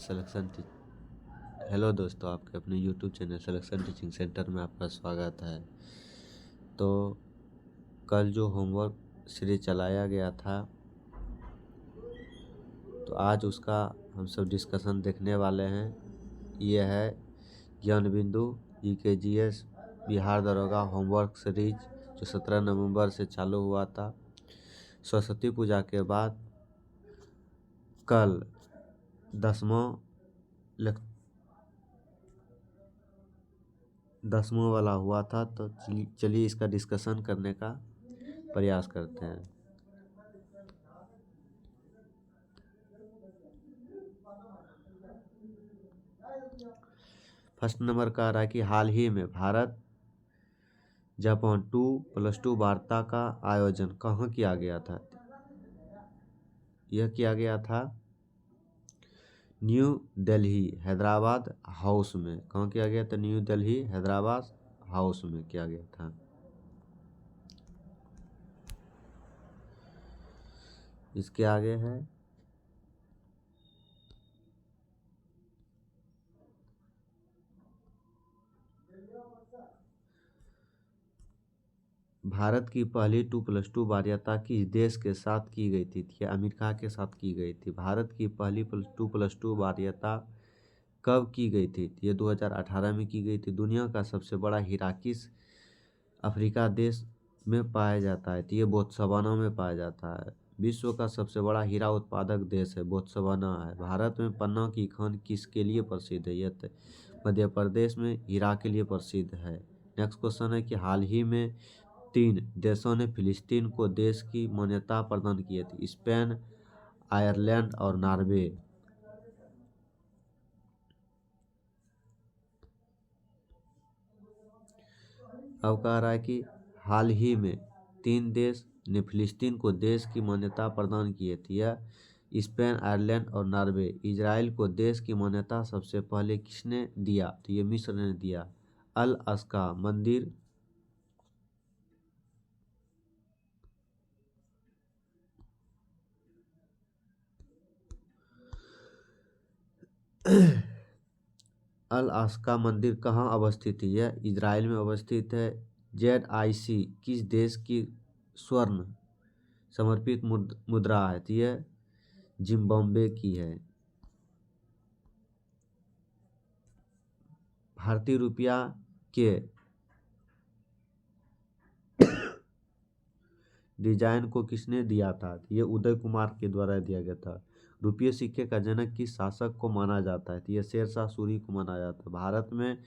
Selection hello दोस्तों, आपके अपने YouTube channel selection teaching centre में आपका स्वागत है। तो कल जो होमवर्क सीरीज चलाया गया था, तो आज उसका हम सब डिस्कशन देखने वाले हैं। ये है ज्ञान बिंदु UKGS बिहार दरोगा होमवर्क सीरीज, जो 17 नवंबर से चालू हुआ था। सरस्वती पूजा के बाद कल 10वां वाला हुआ था। तो चलिए इसका डिस्कशन करने का प्रयास करते हैं। फर्स्ट नंबर का रहा है कि हाल ही में भारत जापान 2+2 वार्ता का आयोजन कहाँ किया गया था। यह किया गया था न्यू दिल्ली हैदराबाद हाउस में। कहाँ किया गया था? न्यू दिल्ली हैदराबाद हाउस में किया गया था। इसके आगे है भारत की पहली 2+2 वार्ता किस देश के साथ की गई थी? यह अमेरिका के साथ की गई थी। भारत की पहली 2+2 वार्ता कब की गई थी? ये 2018 में की गई थी। दुनिया का सबसे बड़ा हीरा किस अफ्रीका देश में पाया जाता है? तो ये बोत्सवाना में पाया जाता है। विश्व का सबसे बड़ा हीरा उत्पादक देश है बोत्सवाना है। भारत में पन्ना की खान किसके लिए प्रसिद्ध है? यह मध्य प्रदेश में हीरा के लिए प्रसिद्ध है। नेक्स्ट क्वेश्चन है कि हाल ही में 3 देशों ने फिलिस्तीन को देश की मान्यता प्रदान की थी। स्पेन, आयरलैंड और नॉर्वे। अब कह रहा है कि हाल ही में 3 देश ने फिलिस्तीन को देश की मान्यता प्रदान की थी। यह स्पेन, आयरलैंड और नॉर्वे। इजराइल को देश की मान्यता सबसे पहले किसने दिया? तो ये मिस्र ने दिया। अल अक्सा मंदिर अल अक्सा मंदिर कहाँ अवस्थित है? यह इजराइल में अवस्थित है। ZIC किस देश की स्वर्ण समर्पित मुद्रा है? तो यह जिम्बाब्वे की है। भारतीय रुपया के डिजाइन को किसने दिया था? यह उदय कुमार के द्वारा दिया गया था। रुपये सिक्के का जनक किस शासक को माना जाता है? तो यह शेरशाह सूरी को माना जाता है। भारत में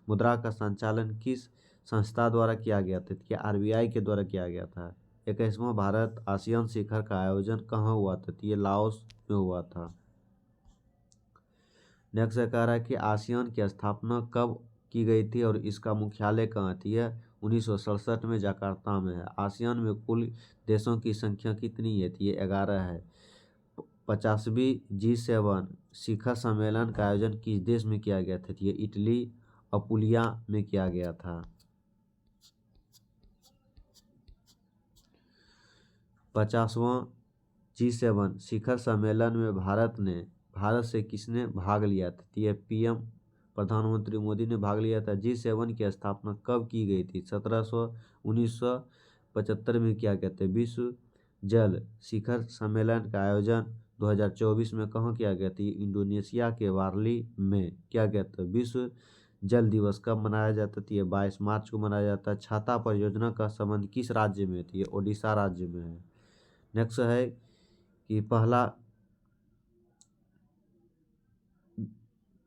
मुद्रा का संचालन किस संस्था द्वारा किया गया था? क्या RBI के द्वारा किया गया था। 21वां भारत आसियान शिखर का आयोजन कहाँ हुआ था? तो ये लाओस में हुआ था। नेक्स्ट कह रहा है कि आसियान की स्थापना कब की गई थी और इसका मुख्यालय कहाँ थी? यह 1967 में जकार्ता में है। आसियान में कुल देशों की संख्या कितनी है? ये 11 है। 50वीं G7 शिखर सम्मेलन का आयोजन किस देश में किया गया था? ये इटली अपुलिया में किया गया था। 50वां G7 शिखर सम्मेलन में भारत से किसने भाग लिया था? ये PM प्रधानमंत्री मोदी ने भाग लिया था। G7 की स्थापना कब की गई थी? 1975 में किया गया था। विश्व जल शिखर सम्मेलन का आयोजन 2024 में कहाँ किया गया था? इंडोनेशिया के बाली में किया गया था। विश्व जल दिवस कब मनाया जाता था? ये 22 मार्च को मनाया जाता है। छाता परियोजना का संबंध किस राज्य में थी? ये ओडिशा राज्य में है। नेक्स्ट है कि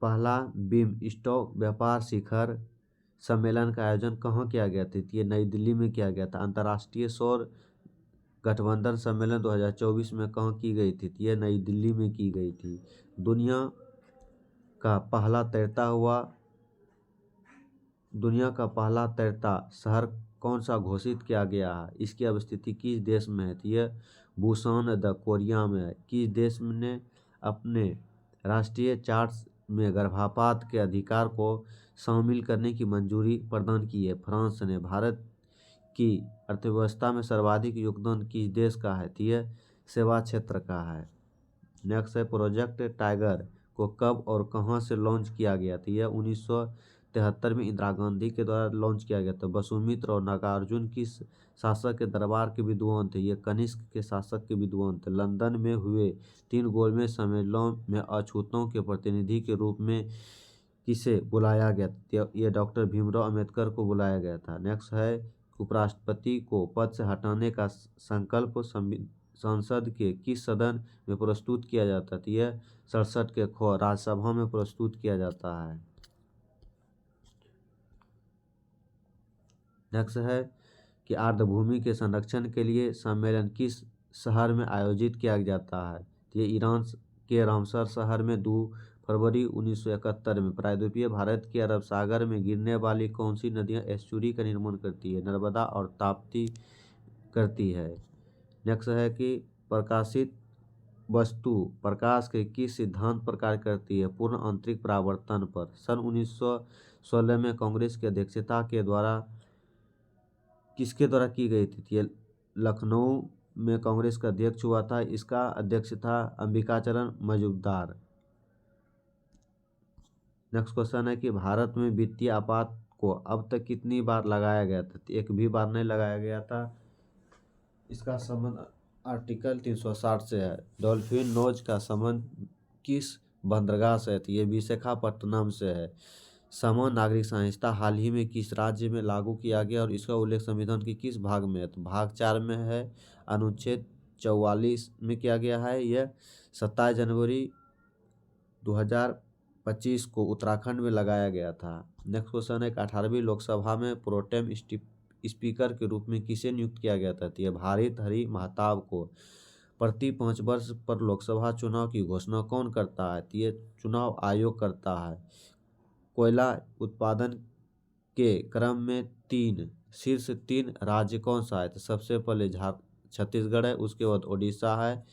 पहला बिमस्टेक व्यापार शिखर सम्मेलन का आयोजन कहाँ किया गया था? ये नई दिल्ली में किया गया था। अंतर्राष्ट्रीय सौर गठबंधन सम्मेलन 2024 में कहाँ की गई थी? ये नई दिल्ली में की गई थी। दुनिया का पहला तैरता शहर कौन सा घोषित किया गया है? इसकी अवस्थिति किस देश में है? यह बुसान द कोरिया में है। किस देश ने अपने राष्ट्रीय चार्ट में गर्भपात के अधिकार को शामिल करने की मंजूरी प्रदान की है? फ्रांस ने। भारत की अर्थव्यवस्था में सर्वाधिक योगदान किस देश का है? यह सेवा क्षेत्र का है। नेक्स्ट है प्रोजेक्ट टाइगर को कब और कहाँ से लॉन्च किया गया था? यह 1973 में इंदिरा गांधी के द्वारा लॉन्च किया गया था। वसुमित्र और नागार्जुन किस शासक के दरबार के विद्वान थे? ये कनिष्क के शासक के विद्वान थे। लंदन में हुए 3 गोलमेज सम्मेलनों में अछूतों के प्रतिनिधि के रूप में किसे बुलाया गया था? ये डॉक्टर भीमराव अंबेडकर को बुलाया गया था। नेक्स्ट है, उपराष्ट्रपति को पद से हटाने का संकल्प संसद के किस सदन में प्रस्तुत किया जाता है? यह 67 के राज्यसभा में प्रस्तुत किया जाता है। नेक्स्ट है कि आर्द्रभूमि के संरक्षण के लिए सम्मेलन किस शहर में आयोजित किया जाता है? ये ईरान के रामसर शहर में 2 फरवरी 1971 में। प्रायद्वीपीय भारत के अरब सागर में गिरने वाली कौन सी नदियाँ एस्चुरी का निर्माण करती है? नर्मदा और ताप्ती करती है। नेक्स्ट है कि प्रकाशित वस्तु प्रकाश के किस सिद्धांत पर कार्य करती है? पूर्ण आंतरिक परावर्तन पर। सन 1916 में कांग्रेस की अध्यक्षता के द्वारा किसके द्वारा की गई थी? ये लखनऊ में कांग्रेस का अध्यक्ष हुआ था। इसका अध्यक्ष था अंबिकाचरण मजूमदार। नेक्स्ट क्वेश्चन है कि भारत में वित्तीय आपात को अब तक कितनी बार लगाया गया था? एक भी बार नहीं लगाया गया था। इसका संबंध आर्टिकल 360 से है। डॉल्फिन नोज का संबंध किस बंदरगाह से है? ये विशाखापट्टनम से है। समान नागरिक संहिता हाल ही में किस राज्य में लागू किया गया और इसका उल्लेख संविधान के किस भाग में है? तो भाग 4 में है। अनुच्छेद 44 में किया गया है। यह 27 जनवरी 2025 को उत्तराखंड में लगाया गया था। नेक्स्ट क्वेश्चन है, 18वीं लोकसभा में प्रोटेम स्पीकर के रूप में किसे नियुक्त किया गया था? यह भारित हरि महताब को। प्रति 5 वर्ष पर लोकसभा चुनाव की घोषणा कौन करता है? ये चुनाव आयोग करता है। कोयला उत्पादन के क्रम में शीर्ष 3 राज्य कौन सा है? तो सबसे पहले छत्तीसगढ़ है, उसके बाद उड़ीसा है,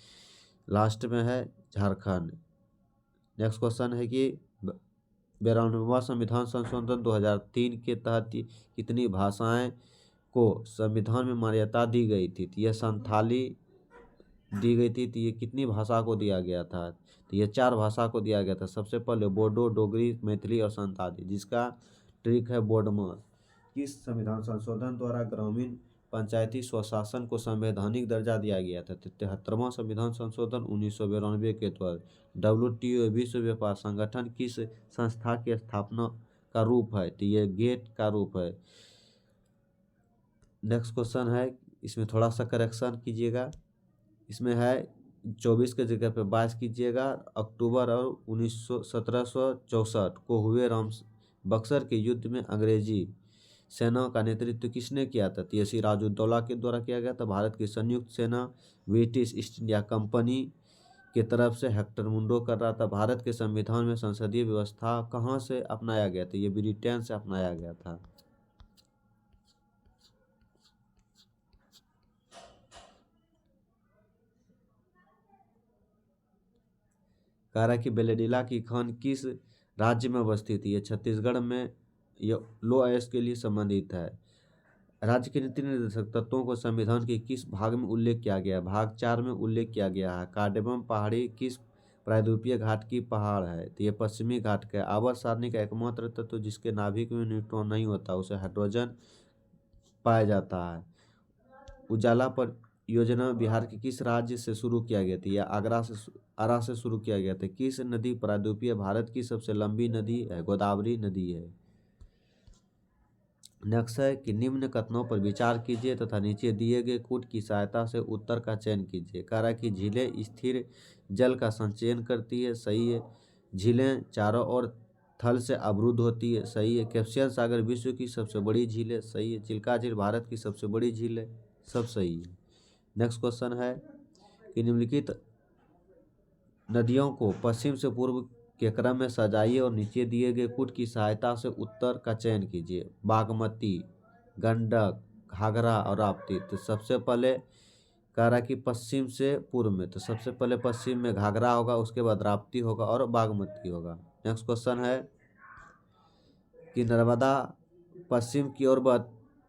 लास्ट में है झारखंड। नेक्स्ट क्वेश्चन है कि 92वां संविधान संशोधन 2003 के तहत कितनी भाषाएं को संविधान में मान्यता दी गई थी? तो यह संथाली दी गई थी। तो ये कितनी भाषा को दिया गया था? तो ये 4 भाषा को दिया गया था। सबसे पहले बोडो, डोगरी, मैथिली और संताली, जिसका ट्रिक है बोडमस। किस संविधान संशोधन द्वारा ग्रामीण पंचायती स्वशासन को संवैधानिक दर्जा दिया गया था? 73वां संविधान संशोधन 1992 के तहत। WTO विश्व व्यापार संगठन किस संस्था की स्थापना का रूप है? तो ये गेट का रूप है। नेक्स्ट क्वेश्चन है, इसमें थोड़ा सा करेक्शन कीजिएगा। इसमें है 24 के जगह पे 22 कीजिएगा। अक्टूबर और 1764 को हुए बक्सर के युद्ध में अंग्रेजी सेना का नेतृत्व किसने किया था? तो सिराजुद्दौला के द्वारा किया गया था। भारत की संयुक्त सेना ब्रिटिश ईस्ट इंडिया कंपनी की तरफ से हेक्टर मुंडो कर रहा था। भारत के संविधान में संसदीय व्यवस्था कहाँ से अपनाया गया था? ये ब्रिटेन से अपनाया गया था। कह रहा है कि बेलेडिला की खान किस राज्य में अवस्थित है? ये छत्तीसगढ़ में। ये लो आयस के लिए संबंधित है। राज्य के नीति निर्देशक तत्वों को संविधान के किस भाग में उल्लेख किया गया है? भाग 4 में उल्लेख किया गया है। कार्डेमम पहाड़ी किस प्रायद्वीपीय घाट की पहाड़ है? तो ये पश्चिमी घाट का। आवर्त सारणी का एकमात्र तत्व जिसके नाभिक में न्यूट्रॉन नहीं होता उसे हाइड्रोजन पाया जाता है। उजाला परियोजना बिहार के किस राज्य से शुरू किया गया था? यह आरा से शुरू किया गया था। किस नदी प्रायद्वीपीय भारत की सबसे लंबी नदी है? गोदावरी नदी है। नेक्स्ट है कि निम्न कथनों पर विचार कीजिए तथा नीचे दिए गए कूट की सहायता से उत्तर का चयन कीजिए। कह रहा है कि झीलें स्थिर जल का संचयन करती है, सही है। झीलें चारों ओर थल से अवरुद्ध होती है, सही है। कैस्पियन सागर विश्व की सबसे बड़ी झील है, सही है। चिल्का झील भारत की सबसे बड़ी झील है, सब सही है। नेक्स्ट क्वेश्चन है कि निम्नलिखित नदियों को पश्चिम से पूर्व के क्रम में सजाइए और नीचे दिए गए कूट की सहायता से उत्तर का चयन कीजिए। बागमती, गंडक, घाघरा और राप्ती। तो सबसे पहले कह रहा है कि पश्चिम से पूर्व में, तो सबसे पहले पश्चिम में घाघरा होगा, उसके बाद राप्ती होगा और बागमती होगा। नेक्स्ट क्वेश्चन है कि नर्मदा पश्चिम की ओर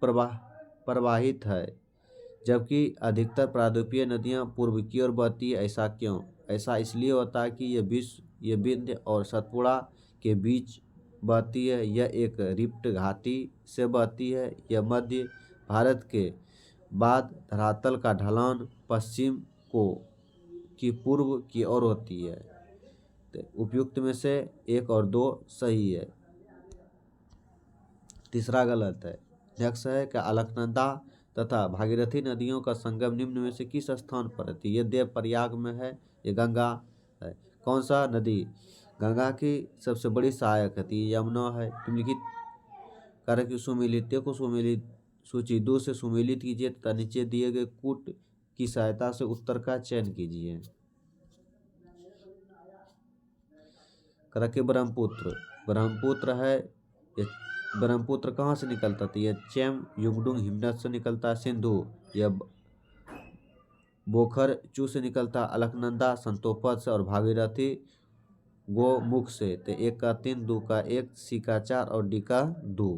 प्रवाहित है जबकि अधिकतर प्रायद्वीपीय नदियां पूर्व की ओर बहती है, ऐसा क्यों? ऐसा इसलिए होता है कि ये विश्व ये विंध्य और सतपुड़ा के बीच बहती है। यह एक रिफ्ट घाटी से बहती है। यह मध्य भारत के बाद धरातल का ढलान पश्चिम को की पूर्व की ओर होती है। तो उपयुक्त में से 1 और 2 सही है, तीसरा गलत है। नेक्स्ट है कि अलकनंदा तथा भागीरथी नदियों का संगम निम्न में से किस स्थान पर है? ये देव प्रयाग में है। ये गंगा है। कौन सा नदी गंगा की सबसे बड़ी सहायक है? यमुना है। निम्नलिखित कारक की सुमेलित को सूची 2 से सुमेलित कीजिए तथा नीचे दिए गए कूट की सहायता से उत्तर का चयन कीजिए। कारक ब्रह्मपुत्र, ब्रह्मपुत्र है। ये ब्रह्मपुत्र कहाँ से निकलता था? ये चैम युगडुंग हिमनद से निकलता है। सिंधु यह बोखर चू से निकलता। अलकनंदा संतोपद से और भागीरथी गोमुख से। तो 1 का 3, 2 का 1, सी का 4 और डी का 2।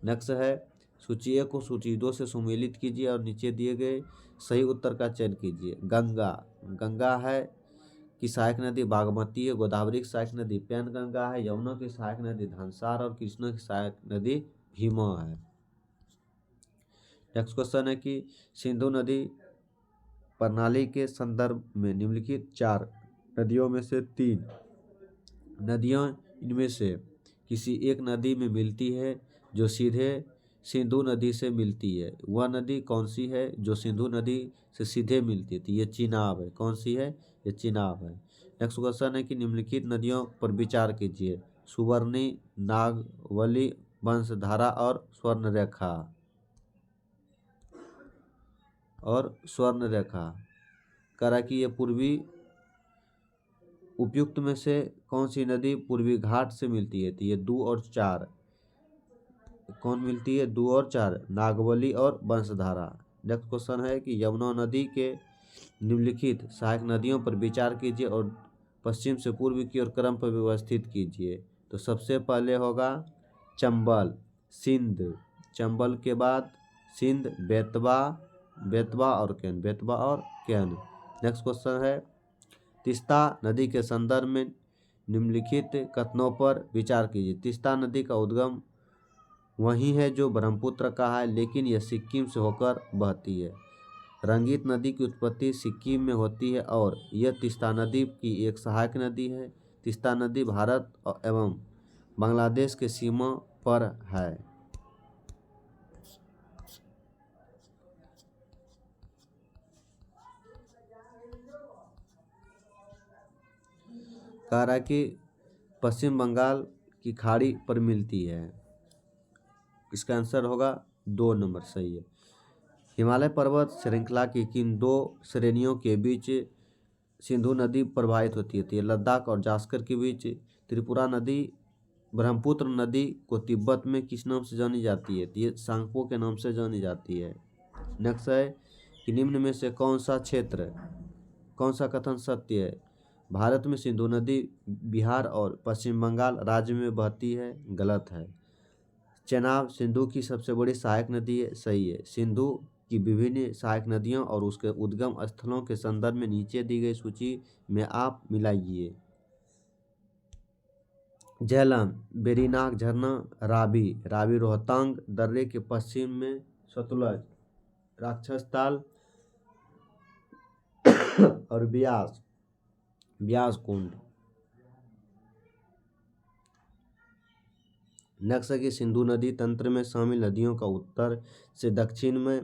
नेक्स्ट है सूची 1 को सूची 2 से सुमेलित कीजिए और नीचे दिए गए सही उत्तर का चयन कीजिए। गंगा, गंगा है की सहायक नदी बागमती है। गोदावरी की सहायक नदी पैनगंगा है। यमुना की सहायक नदी धनसार और कृष्णा की सहायक नदी भीमा है। नेक्स्ट क्वेश्चन है कि सिंधु नदी प्रणाली के संदर्भ में निम्नलिखित 4 नदियों में से 3 नदियां इनमें से किसी एक नदी में मिलती है जो सीधे सिंधु नदी से मिलती है। वह नदी कौन सी है जो सिंधु नदी से सीधे मिलती है? तो ये चिनाब है। कौन सी है? ये चिनाब है। नेक्स्ट क्वेश्चन है कि निम्नलिखित नदियों पर विचार कीजिए। सुवर्णी, नागवली, वंशधारा और स्वर्णरेखा। करा कि ये पूर्वी उपयुक्त में से कौन सी नदी पूर्वी घाट से मिलती है? तो ये 2 और 4 कौन मिलती है? 2 और 4 नागवली और वंशधारा। नेक्स्ट क्वेश्चन है कि यमुना नदी के निम्नलिखित सहायक नदियों पर विचार कीजिए और पश्चिम से पूर्व की ओर क्रम पर व्यवस्थित कीजिए। तो सबसे पहले होगा चंबल, सिंध, चंबल के बाद सिंध, बेतवा और कैन। नेक्स्ट क्वेश्चन है तीस्ता नदी के संदर्भ में निम्नलिखित कथनों पर विचार कीजिए। तीस्ता नदी का उद्गम वही है जो ब्रह्मपुत्र का है, लेकिन यह सिक्किम से होकर बहती है। रंगीत नदी की उत्पत्ति सिक्किम में होती है और यह तीस्ता नदी की एक सहायक नदी है। तीस्ता नदी भारत एवं बांग्लादेश के सीमा पर है। कह रहा है कि पश्चिम बंगाल की खाड़ी पर मिलती है। इसका आंसर होगा 2 नंबर सही है। हिमालय पर्वत श्रृंखला की किन 2 श्रेणियों के बीच सिंधु नदी प्रवाहित होती है? तो ये लद्दाख और जास्कर के बीच। त्रिपुरा नदी ब्रह्मपुत्र नदी को तिब्बत में किस नाम से जानी जाती है? तो ये सांगपो के नाम से जानी जाती है। नेक्स्ट है कि निम्न में से कौन सा कथन सत्य है? भारत में सिंधु नदी बिहार और पश्चिम बंगाल राज्य में बहती है। गलत है। चेनाब सिंधु की सबसे बड़ी सहायक नदी है। सही है। सिंधु की विभिन्न सहायक नदियों और उसके उद्गम स्थलों के संदर्भ में नीचे दी गई सूची में आप मिलाइए। झेलम, वेरीनाग झरना, रावी रोहतांग दर्रे के पश्चिम में, सतलज, राक्षस ताल और ब्यास कुंड। नेक्स्ट है कि सिंधु नदी तंत्र में शामिल नदियों का उत्तर से दक्षिण में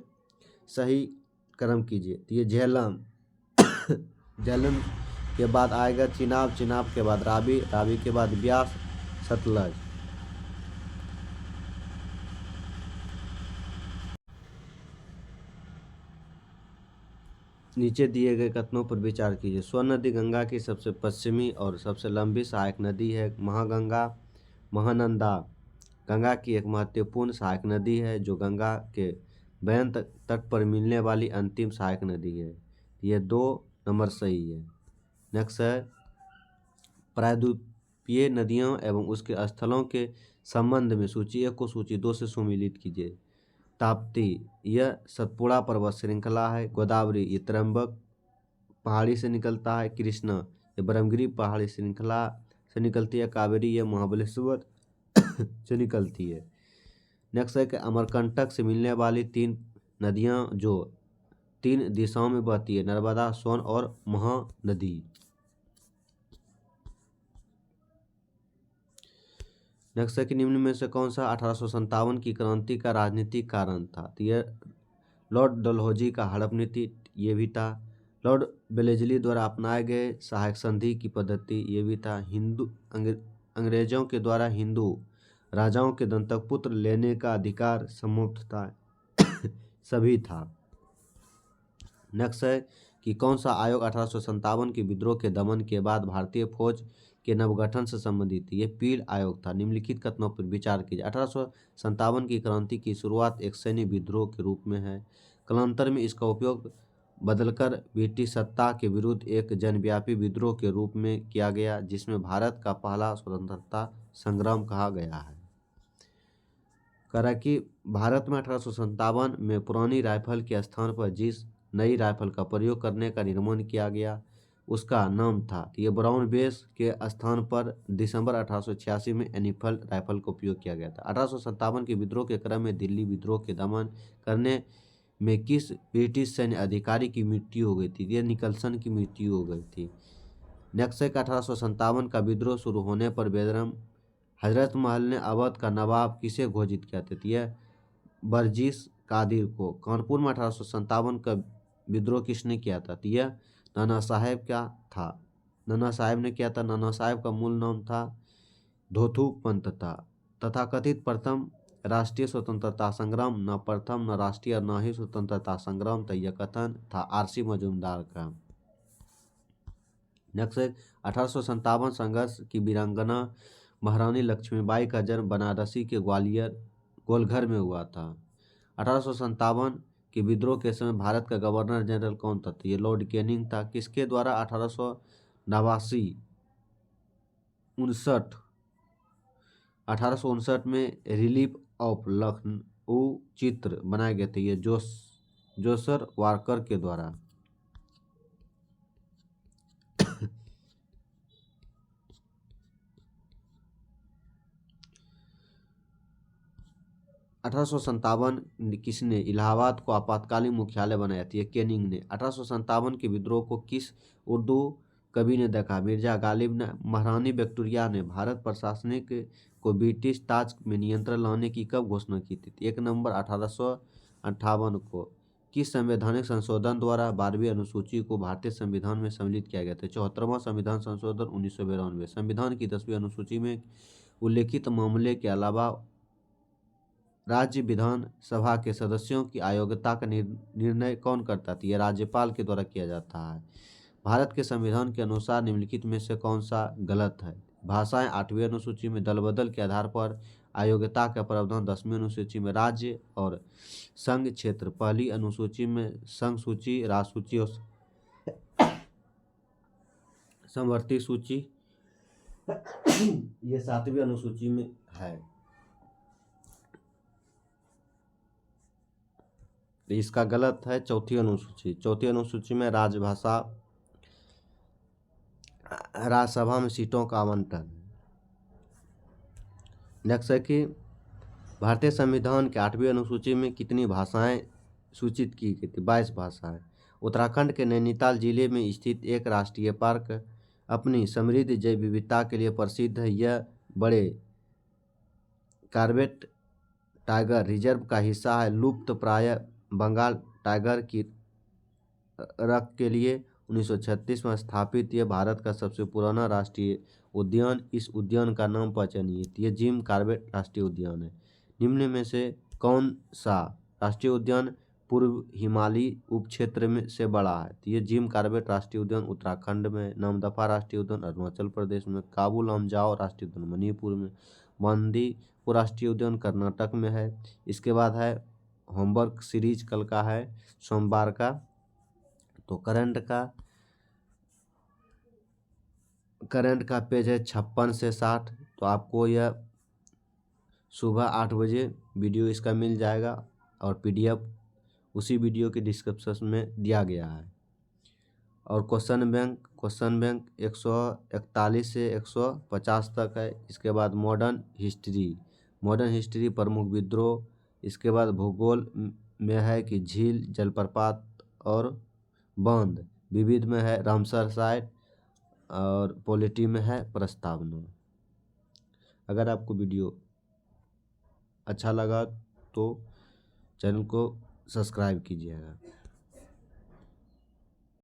सही क्रम कीजिए। तो ये झेलम के बाद आएगा चिनाब के बाद रावी के बाद ब्यास, सतलज। नीचे दिए गए कथनों पर विचार कीजिए। स्वर्ण नदी गंगा की सबसे पश्चिमी और सबसे लंबी सहायक नदी है। महानंदा गंगा की एक महत्वपूर्ण सहायक नदी है जो गंगा के बैन तट पर मिलने वाली अंतिम सहायक नदी है। यह 2 नंबर सही है। नेक्स्ट है प्रायद्वीपीय नदियों एवं उसके स्थलों के संबंध में सूची 1 को सूची 2 से सुमेलित कीजिए। ताप्ती यह सतपुड़ा पर्वत श्रृंखला है। गोदावरी ये त्रंबक पहाड़ी से निकलता है। कृष्णा ये ब्रह्मगिरी पहाड़ी श्रृंखला से निकलती है, कावेरी ये महाबलेश्वर से निकलती है। नेक्स्ट है कि अमरकंटक से मिलने वाली 3 नदियां जो 3 दिशाओं में बहती है, नर्मदा, सोन और महानदी। नेक्स्ट है कि निम्न में से कौन सा 1857 की क्रांति का राजनीतिक कारण था? तो यह लॉर्ड डलहौजी का हड़प नीति, ये भी था। लॉर्ड वेलेस्ली द्वारा अपनाए गए सहायक संधि की पद्धति, ये भी था। अंग्रेजों के द्वारा हिंदू राजाओं के दंतक पुत्र लेने का अधिकार समाप्त था, सभी था। नेक्स्ट है कि कौन सा आयोग 1857 के विद्रोह के दमन के बाद भारतीय फौज के नवगठन से संबंधित? ये पील आयोग था। निम्नलिखित कथनों पर विचार कीजिए। 1857 की क्रांति की शुरुआत एक सैन्य विद्रोह के रूप में है। कालांतर में इसका उपयोग बदलकर ब्रिटिश सत्ता के विरुद्ध एक जनव्यापी विद्रोह के रूप में किया गया, जिसमें भारत का पहला स्वतंत्रता संग्राम कहा गया है। करा कि भारत में 1857 में पुरानी राइफल के स्थान पर जिस नई राइफल का प्रयोग करने का निर्माण किया गया उसका नाम था, ये ब्राउन बेस के स्थान पर दिसंबर 1886 में एनिफल राइफल का उपयोग किया गया था। 1857 के विद्रोह के क्रम में दिल्ली विद्रोह के दमन करने में किस ब्रिटिश सैन्य अधिकारी की मृत्यु हो गई थी? ये निकलसन की मृत्यु हो गई थी। नेक्स्ट है 1857 का विद्रोह शुरू होने पर बेगम हजरत महल ने अवध का नवाब किसे घोषित किया था? यह बर्जिस कादिर को। कानपुर में 1857 का विद्रोह किसने किया था? तो यह नाना साहेब क्या था, नाना साहेब ने किया था। नाना साहेब का मूल नाम था धोथू पंत था। तथाकथित प्रथम राष्ट्रीय स्वतंत्रता संग्राम न प्रथम न राष्ट्रीय न ही स्वतंत्रता संग्राम था, यह कथन था आरसी मजूमदार का। नेक्स्ट है 1857 संघर्ष की वीरांगना महारानी लक्ष्मीबाई का जन्म बनारसी के ग्वालियर गोलघर में हुआ था। 1857 के विद्रोह के समय भारत का गवर्नर जनरल कौन था? ये लॉर्ड कैनिंग था। किसके द्वारा 1859 में रिलीफ ऑफ लखनऊ चित्र बनाए गए थे? ये जोसर वारकर के द्वारा। 1857 किसने इलाहाबाद को आपातकालीन मुख्यालय बनाया था? ये कैनिंग ने। 1857 के विद्रोह को किस उर्दू कवि ने देखा? मिर्जा गालिब ने। महारानी विक्टोरिया ने भारत प्रशासनिक को ब्रिटिश ताज में नियंत्रण लाने की कब घोषणा की थी? 1 नवंबर 1858 को। किस संवैधानिक संशोधन द्वारा 12वीं अनुसूची को भारतीय संविधान में सम्मिलित किया गया था? 74वां संविधान संशोधन 1992। संविधान की 10वीं अनुसूची में उल्लेखित मामले के अलावा राज्य विधान सभा के सदस्यों की अयोग्यता का निर्णय कौन करता था? यह राज्यपाल के द्वारा किया जाता है। भारत के संविधान के अनुसार निम्नलिखित में से कौन सा गलत है? भाषाएं 8वीं अनुसूची में, दल बदल के आधार पर अयोग्यता का प्रावधान 10वीं अनुसूची में, राज्य और संघ क्षेत्र 1ली अनुसूची में, संघ सूची, राज सूची और समवर्ती सूची ये 7वीं अनुसूची में है। इसका गलत है 4थी अनुसूची। 4थी अनुसूची में राजभाषा, राज्यसभा में सीटों का आवंटन। नेक्स्ट है कि भारतीय संविधान के 8वीं अनुसूची में कितनी भाषाएं सूचित की गई थी? 22 भाषाएं। उत्तराखंड के नैनीताल जिले में स्थित एक राष्ट्रीय पार्क अपनी समृद्ध जैव विविधता के लिए प्रसिद्ध है। यह बड़े कार्बेट टाइगर रिजर्व का हिस्सा है। लुप्त प्राय बंगाल टाइगर की रख के लिए 1936 में स्थापित यह भारत का सबसे पुराना राष्ट्रीय उद्यान। इस उद्यान का नाम पहचानिए। यह जिम कॉर्बेट राष्ट्रीय उद्यान है। निम्न में से कौन सा राष्ट्रीय उद्यान पूर्व हिमालयी उपक्षेत्र में से बड़ा है? तो ये जिम कॉर्बेट राष्ट्रीय उद्यान उत्तराखंड में, नामदफा राष्ट्रीय उद्यान अरुणाचल प्रदेश में, काबू लामजाओ राष्ट्रीय उद्यान मणिपुर में, बांदीपुर राष्ट्रीय उद्यान कर्नाटक में है। इसके बाद है होमवर्क सीरीज कल का है सोमवार का। तो करंट का पेज है 56 से 60। तो आपको यह सुबह 8 बजे वीडियो इसका मिल जाएगा और PDF उसी वीडियो के डिस्क्रिप्शन में दिया गया है। और क्वेश्चन बैंक 141 से 150 तक है। इसके बाद मॉडर्न हिस्ट्री प्रमुख विद्रोह। इसके बाद भूगोल में है कि झील, जलप्रपात और बांध। विविध में है रामसर साइट और पॉलिटी में है प्रस्तावना। अगर आपको वीडियो अच्छा लगा तो चैनल को सब्सक्राइब कीजिएगा।